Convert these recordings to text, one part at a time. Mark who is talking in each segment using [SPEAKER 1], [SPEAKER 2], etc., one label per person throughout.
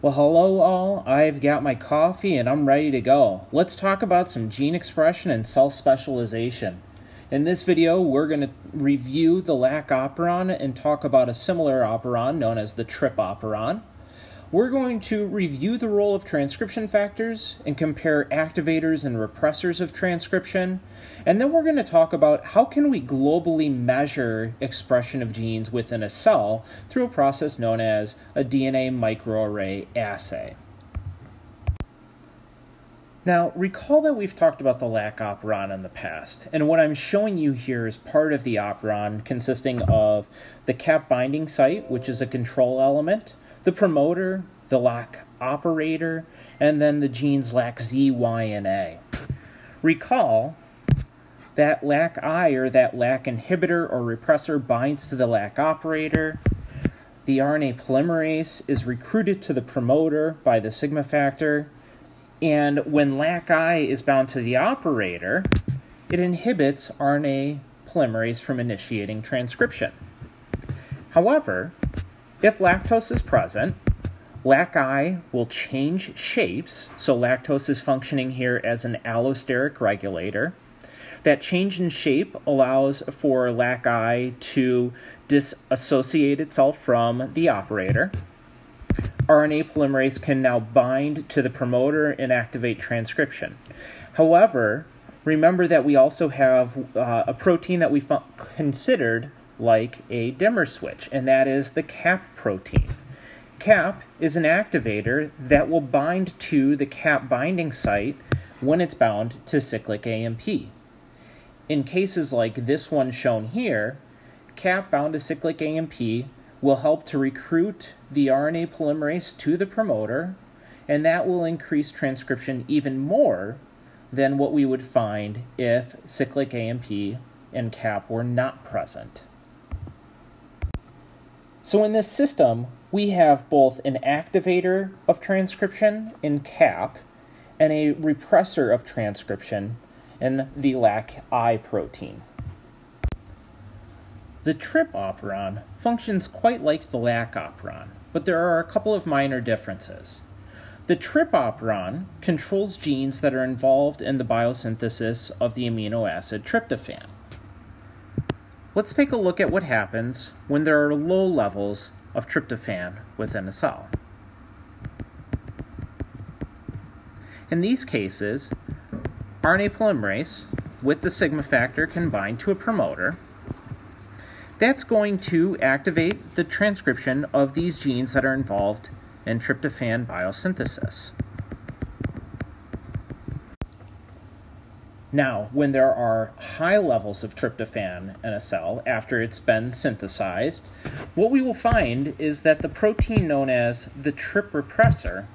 [SPEAKER 1] Well, hello all. I've got my coffee and I'm ready to go. Let's talk about some gene expression and cell specialization. In this video, we're going to review the Lac operon and talk about a similar operon known as the TRP operon. We're going to review the role of transcription factors and compare activators and repressors of transcription. And then we're going to talk about how can we globally measure expression of genes within a cell through a process known as a DNA microarray assay. Now, recall that we've talked about the Lac operon in the past, and what I'm showing you here is part of the operon consisting of the cap binding site, which is a control element, the promoter, the Lac operator, and then the genes LAC-Z, Y, and A. Recall that LAC-I, or that Lac inhibitor or repressor, binds to the Lac operator. The RNA polymerase is recruited to the promoter by the sigma factor, and when LAC-I is bound to the operator, it inhibits RNA polymerase from initiating transcription. However, if lactose is present, LAC-I will change shapes, so lactose is functioning here as an allosteric regulator. That change in shape allows for LAC-I to disassociate itself from the operator. RNA polymerase can now bind to the promoter and activate transcription. However, remember that we also have a protein that we considered like a dimmer switch, and that is the cap protein. Cap is an activator that will bind to the cap binding site when it's bound to cyclic AMP. In cases like this one shown here, cap bound to cyclic AMP will help to recruit the RNA polymerase to the promoter, and that will increase transcription even more than what we would find if cyclic AMP and cap were not present. So in this system, we have both an activator of transcription in cap and a repressor of transcription in the LAC-I protein. The TRP operon functions quite like the Lac operon, but there are a couple of minor differences. The TRP operon controls genes that are involved in the biosynthesis of the amino acid tryptophan. Let's take a look at what happens when there are low levels of tryptophan within a cell. In these cases, RNA polymerase with the sigma factor can bind to a promoter. That's going to activate the transcription of these genes that are involved in tryptophan biosynthesis. Now, when there are high levels of tryptophan in a cell after it's been synthesized, what we will find is that the protein known as the TRP repressor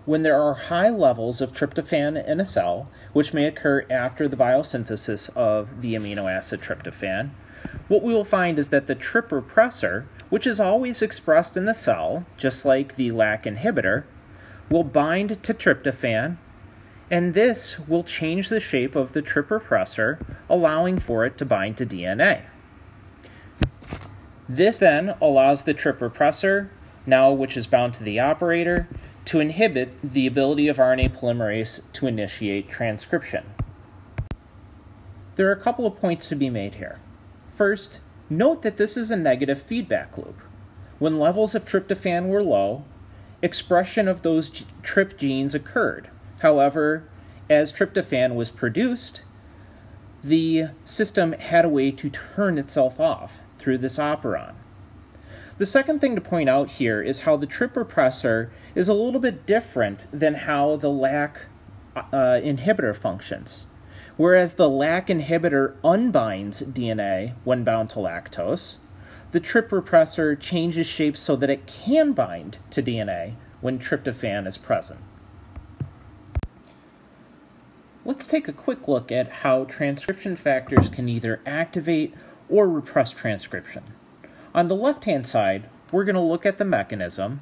[SPEAKER 1] when there are high levels of tryptophan in a cell, which may occur after the biosynthesis of the amino acid tryptophan, what we will find is that the TRP repressor, which is always expressed in the cell, just like the Lac inhibitor, will bind to tryptophan, and this will change the shape of the TRP repressor, allowing for it to bind to DNA. This then allows the TRP repressor, now which is bound to the operator, to inhibit the ability of RNA polymerase to initiate transcription. There are a couple of points to be made here. First, note that this is a negative feedback loop. When levels of tryptophan were low, expression of those TRP genes occurred. However, as tryptophan was produced, the system had a way to turn itself off through this operon. The second thing to point out here is how the TRP repressor is a little bit different than how the Lac inhibitor functions. Whereas the Lac inhibitor unbinds DNA when bound to lactose, the TRP repressor changes shape so that it can bind to DNA when tryptophan is present. Let's take a quick look at how transcription factors can either activate or repress transcription. On the left-hand side, we're going to look at the mechanism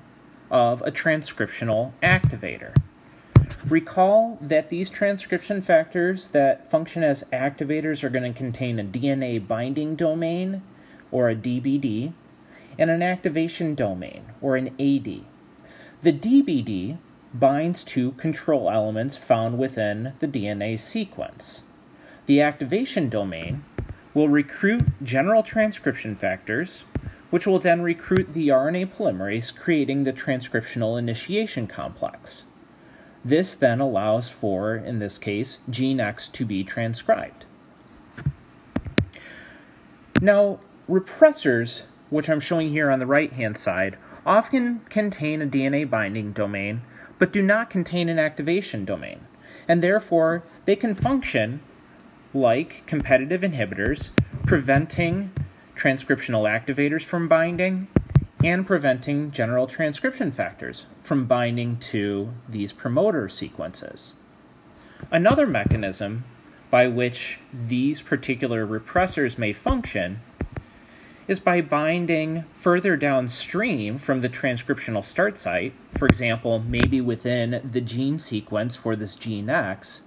[SPEAKER 1] of a transcriptional activator. Recall that these transcription factors that function as activators are going to contain a DNA binding domain or a DBD, and an activation domain, or an AD. The DBD binds to control elements found within the DNA sequence. The activation domain will recruit general transcription factors, which will then recruit the RNA polymerase, creating the transcriptional initiation complex. This then allows for, in this case, gene X to be transcribed. Now, repressors, which I'm showing here on the right-hand side, often contain a DNA binding domain, but do not contain an activation domain, and therefore they can function like competitive inhibitors, preventing transcriptional activators from binding and preventing general transcription factors from binding to these promoter sequences. Another mechanism by which these particular repressors may function is by binding further downstream from the transcriptional start site, for example, maybe within the gene sequence for this gene X.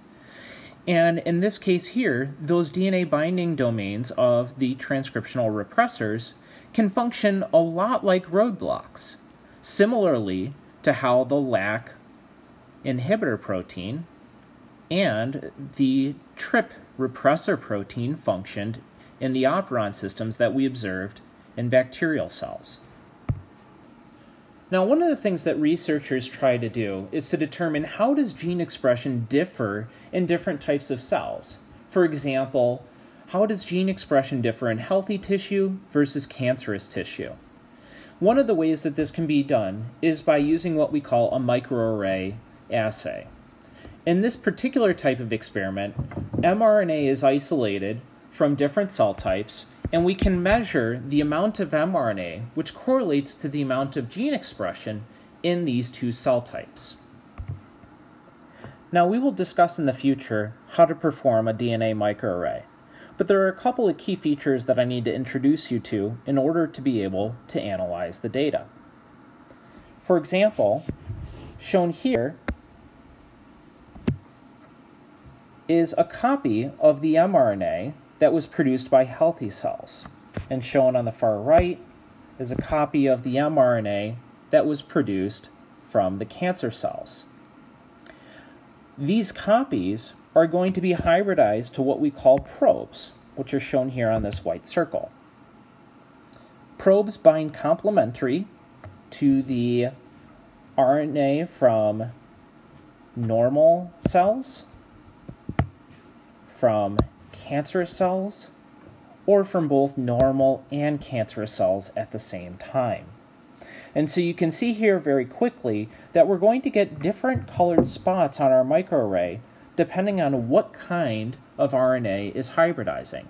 [SPEAKER 1] And in this case here, those DNA binding domains of the transcriptional repressors can function a lot like roadblocks, similarly to how the LAC inhibitor protein and the TRP repressor protein functioned in the operon systems that we observed in bacterial cells. Now, one of the things that researchers try to do is to determine how does gene expression differ in different types of cells. For example, how does gene expression differ in healthy tissue versus cancerous tissue? One of the ways that this can be done is by using what we call a microarray assay. In this particular type of experiment, mRNA is isolated from different cell types, and we can measure the amount of mRNA, which correlates to the amount of gene expression in these two cell types. Now, we will discuss in the future how to perform a DNA microarray, but there are a couple of key features that I need to introduce you to in order to be able to analyze the data. For example, shown here is a copy of the mRNA that was produced by healthy cells. And shown on the far right is a copy of the mRNA that was produced from the cancer cells. These copies are going to be hybridized to what we call probes, which are shown here on this white circle. Probes bind complementary to the RNA from normal cells, from cancerous cells, or from both normal and cancerous cells at the same time. And so you can see here very quickly that we're going to get different colored spots on our microarray depending on what kind of RNA is hybridizing.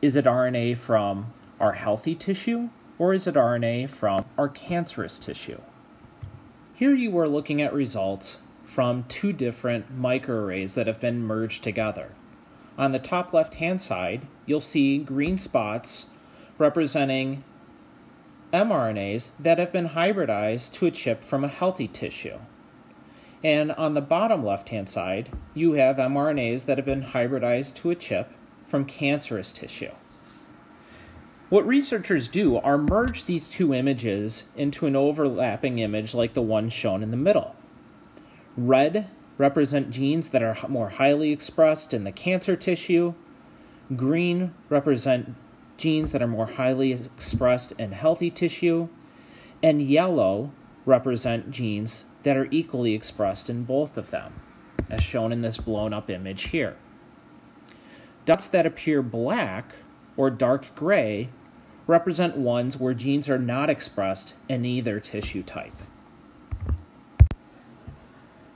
[SPEAKER 1] Is it RNA from our healthy tissue, or is it RNA from our cancerous tissue? Here you are looking at results from two different microarrays that have been merged together. On the top left-hand side, you'll see green spots representing mRNAs that have been hybridized to a chip from a healthy tissue. And on the bottom left-hand side, you have mRNAs that have been hybridized to a chip from cancerous tissue. What researchers do are merge these two images into an overlapping image like the one shown in the middle. Red represent genes that are more highly expressed in the cancer tissue. Green represent genes that are more highly expressed in healthy tissue. And yellow represent genes that are equally expressed in both of them, as shown in this blown up image here. Dots that appear black or dark gray represent ones where genes are not expressed in either tissue type.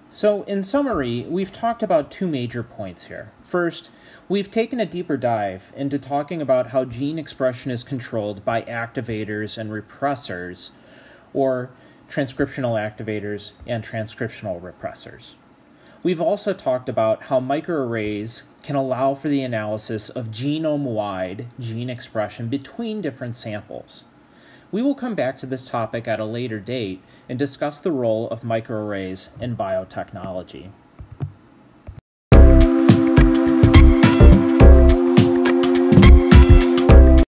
[SPEAKER 1] So, in summary, we've talked about two major points here. First, we've taken a deeper dive into talking about how gene expression is controlled by activators and repressors, or transcriptional activators and transcriptional repressors. We've also talked about how microarrays can allow for the analysis of genome-wide gene expression between different samples. We will come back to this topic at a later date and discuss the role of microarrays in biotechnology.